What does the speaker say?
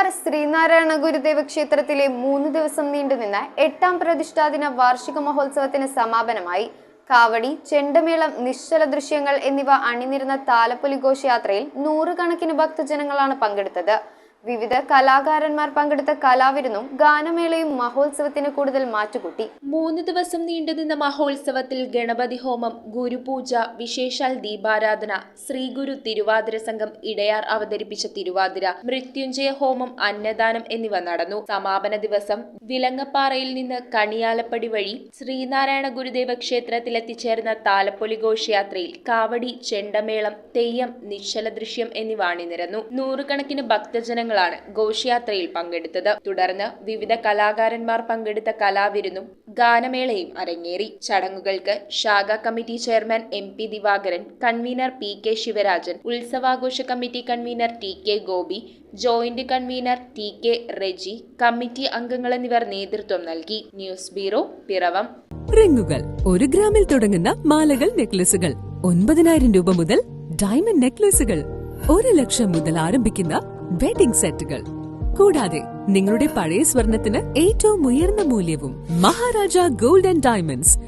നെയ്യാർ ശ്രീനാരായണ ഗുരുദേവ ക്ഷേത്രത്തിലെ 3 ദിവസം നീണ്ടുനിന്ന 8ാം പ്രതിഷ്ഠാദിന വാർഷിക മഹോത്സവത്തിന് സമാപനമായി. കാവടി, ചെണ്ടമേളം, നിശ്ചല ദൃശ്യങ്ങൾ എന്നിവ അണിനിരുന്ന താലപ്പൊലി ഘോഷയാത്രയിൽ നൂറുകണക്കിന് ഭക്തജനങ്ങളാണ് പങ്കെടുത്തത്. വിവിധ കലാകാരന്മാർ പങ്കെടുത്ത കലാവിരുന്നും ഗാനമേളയും മഹോത്സവത്തിന് കൂടുതൽ മാറ്റുകൂട്ടി. 3 ദിവസം നീണ്ടുനിന്ന മഹോത്സവത്തിൽ ഗണപതി ഹോമം, ഗുരുപൂജ, വിശേഷാൽ ദീപാരാധന, ശ്രീഗുരു തിരുവാതിര സംഘം ഇടയാർ അവതരിപ്പിച്ച തിരുവാതിര, മൃത്യുഞ്ജയ ഹോമം, അന്നദാനം എന്നിവ നടന്നു. സമാപന ദിവസം വിലങ്ങപ്പാറയിൽ നിന്ന് കണിയാലപ്പടി വഴി ശ്രീനാരായണ ഗുരുദേവ ക്ഷേത്രത്തിലെത്തിച്ചേർന്ന താലപ്പൊലി ഘോഷയാത്രയിൽ കാവടി, ചെണ്ടമേളം, തെയ്യം, നിശ്ചല ദൃശ്യം എന്നിവ അണിനിരന്നു. നൂറുകണക്കിന് ഭക്തജനങ്ങൾ ഘോഷയാത്രയിൽ പങ്കെടുത്തത്. തുടർന്ന് വിവിധ കലാകാരന്മാർ പങ്കെടുത്ത കലാവിരുന്നും ഗാനമേളയും അരങ്ങേറി. ചടങ്ങുകൾക്ക് ശാഖാ committee chairman MP Divakaran, convener PK Sivarajan, ഉത്സവാഘോഷ committee convener TK Gopi, joint convener TK Reji, committee അംഗങ്ങൾ എന്നിവർ നേതൃത്വം നൽകി. News bureau, Piravom. റിങ്ങുകൾ 1 ഗ്രാമിൽ തുടങ്ങുന്ന മാലകൾ, നെക്ലസുകൾ 9,000 രൂപ മുതൽ ഡയമണ്ട് നെക്ലസുകൾ 1 ലക്ഷം മുതൽ ആരംഭിക്കുന്ന വെഡിംഗ് സെറ്റുകൾ. കൂടാതെ നിങ്ങളുടെ പഴയ സ്വർണത്തിന് ഏറ്റവും ഉയർന്ന മൂല്യവും. Maharaja gold and diamonds,